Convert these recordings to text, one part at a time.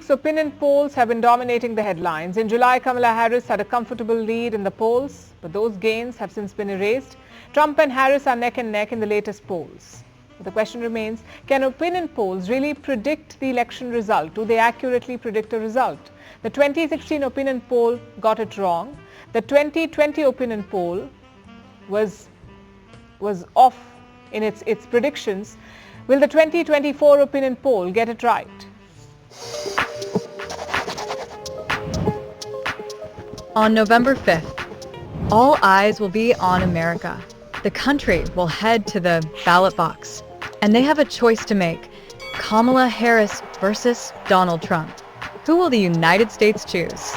weeks, opinion polls have been dominating the headlines. In July, Kamala Harris had a comfortable lead in the polls, but those gains have since been erased. Trump and Harris are neck and neck in the latest polls. But the question remains, can opinion polls really predict the election result? Do they accurately predict a result? The 2016 opinion poll got it wrong. The 2020 opinion poll was off in its predictions. Will the 2024 opinion poll get it right? On November 5th, all eyes will be on America. The country will head to the ballot box, and they have a choice to make: Kamala Harris versus Donald Trump. Who will the United States choose?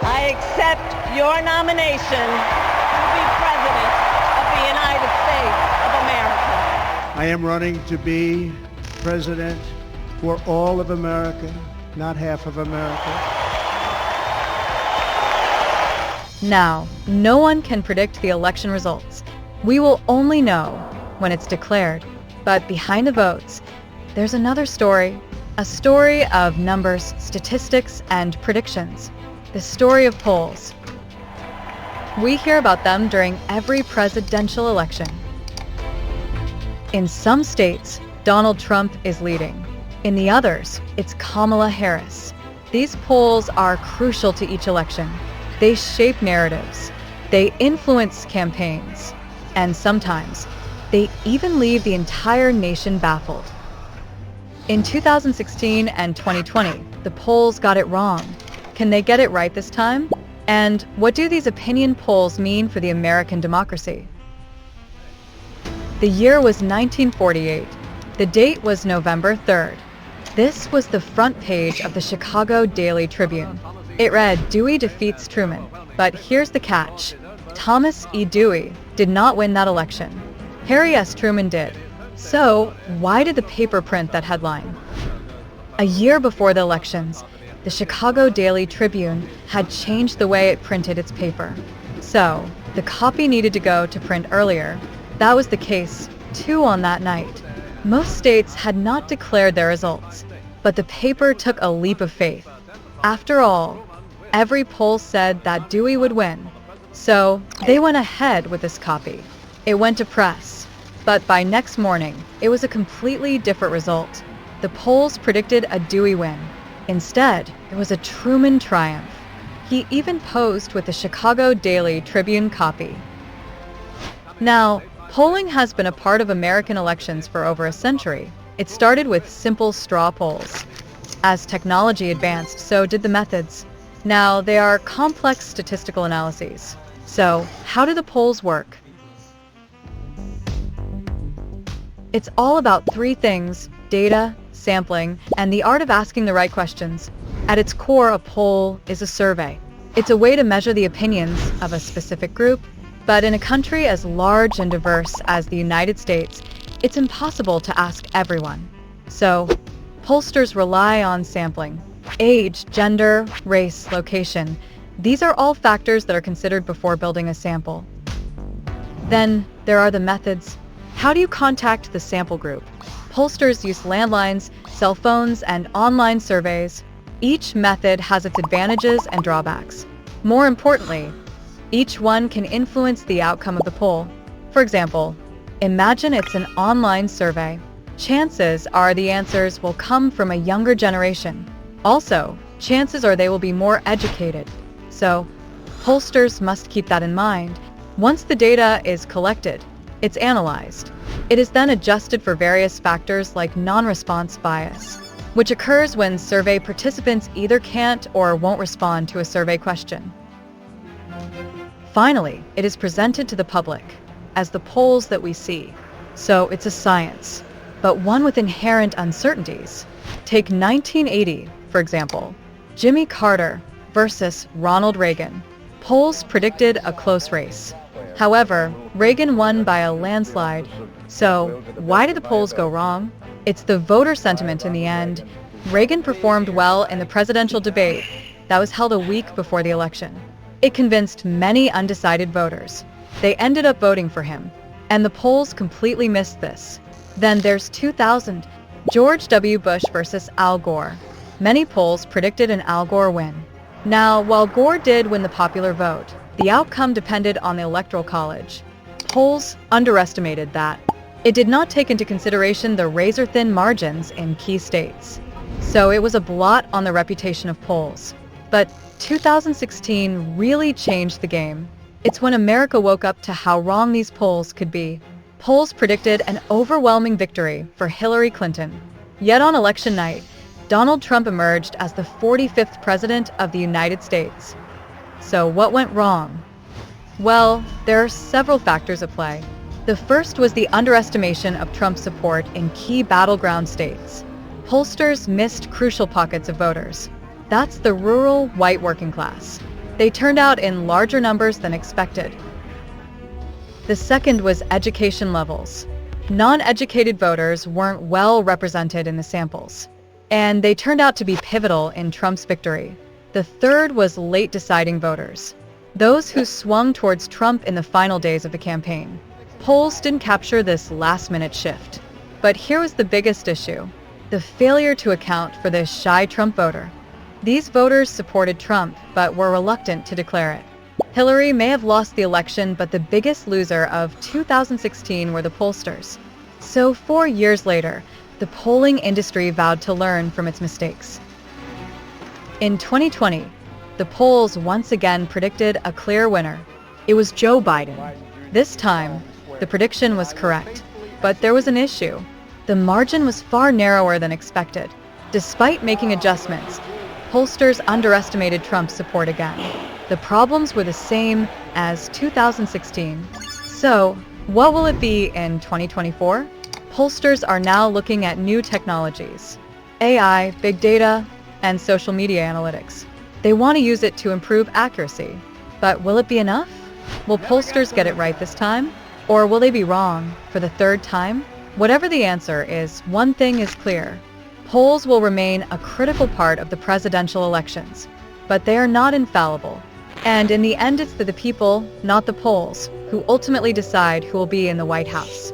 I accept your nomination to be President of the United States of America. I am running to be President for all of America, not half of America. Now, no one can predict the election results. We will only know when it's declared. But behind the votes, there's another story. A story of numbers, statistics, and predictions. The story of polls. We hear about them during every presidential election. In some states, Donald Trump is leading. In the others, it's Kamala Harris. These polls are crucial to each election. They shape narratives. They influence campaigns. And sometimes, they even leave the entire nation baffled. In 2016 and 2020, the polls got it wrong. Can they get it right this time? And what do these opinion polls mean for the American democracy? The year was 1948. The date was November 3rd. This was the front page of the Chicago Daily Tribune. It read, "Dewey defeats Truman." But here's the catch. Thomas E. Dewey did not win that election. Harry S. Truman did. So, why did the paper print that headline? A year before the elections, the Chicago Daily Tribune had changed the way it printed its paper. So, the copy needed to go to print earlier. That was the case, too, on that night. Most states had not declared their results, but the paper took a leap of faith. After all, every poll said that Dewey would win. So, they went ahead with this copy. It went to press. But by next morning, it was a completely different result. The polls predicted a Dewey win. Instead, it was a Truman triumph. He even posed with the Chicago Daily Tribune copy. Now, polling has been a part of American elections for over a century. It started with simple straw polls. As technology advanced, so did the methods. Now, they are complex statistical analyses. So, how do the polls work? It's all about three things: data, sampling, and the art of asking the right questions. At its core, a poll is a survey. It's a way to measure the opinions of a specific group, but in a country as large and diverse as the United States, it's impossible to ask everyone. So, pollsters rely on sampling. Age, gender, race, location. These are all factors that are considered before building a sample. Then, there are the methods. How do you contact the sample group? Pollsters use landlines, cell phones, and online surveys. Each method has its advantages and drawbacks. More importantly, each one can influence the outcome of the poll. For example, imagine it's an online survey. Chances are the answers will come from a younger generation. Also, chances are they will be more educated. So, pollsters must keep that in mind. Once the data is collected, it's analyzed. It is then adjusted for various factors like non-response bias, which occurs when survey participants either can't or won't respond to a survey question. Finally, it is presented to the public as the polls that we see. So it's a science, but one with inherent uncertainties. Take 1980, for example. Jimmy Carter versus Ronald Reagan. Polls predicted a close race. However, Reagan won by a landslide. So, why did the polls go wrong? It's the voter sentiment in the end. Reagan performed well in the presidential debate that was held a week before the election. It convinced many undecided voters. They ended up voting for him. And the polls completely missed this. Then there's 2000. George W. Bush versus Al Gore. Many polls predicted an Al Gore win. Now, while Gore did win the popular vote, the outcome depended on the Electoral College. Polls underestimated that. It did not take into consideration the razor-thin margins in key states. So it was a blot on the reputation of polls. But 2016 really changed the game. It's when America woke up to how wrong these polls could be. Polls predicted an overwhelming victory for Hillary Clinton. Yet on election night, Donald Trump emerged as the 45th president of the United States. So what went wrong? Well, there are several factors at play. The first was the underestimation of Trump's support in key battleground states. Pollsters missed crucial pockets of voters. That's the rural, white working class. They turned out in larger numbers than expected. The second was education levels. Non-educated voters weren't well represented in the samples, and they turned out to be pivotal in Trump's victory. The third was late deciding voters, those who swung towards Trump in the final days of the campaign. Polls didn't capture this last-minute shift. But here was the biggest issue: the failure to account for this shy Trump voter. These voters supported Trump, but were reluctant to declare it. Hillary may have lost the election, but the biggest loser of 2016 were the pollsters. So 4 years later, the polling industry vowed to learn from its mistakes. In 2020, the polls once again predicted a clear winner. It was Joe Biden. This time, the prediction was correct, but there was an issue. The margin was far narrower than expected. Despite making adjustments, pollsters underestimated Trump's support again. The problems were the same as 2016. So, what will it be in 2024? Pollsters are now looking at new technologies: AI, big data, and social media analytics. They want to use it to improve accuracy. But will it be enough? Will pollsters get it right this time? Or will they be wrong for the third time? Whatever the answer is, one thing is clear: polls will remain a critical part of the presidential elections, but they are not infallible. And in the end, it's the people, not the polls, who ultimately decide who will be in the White House.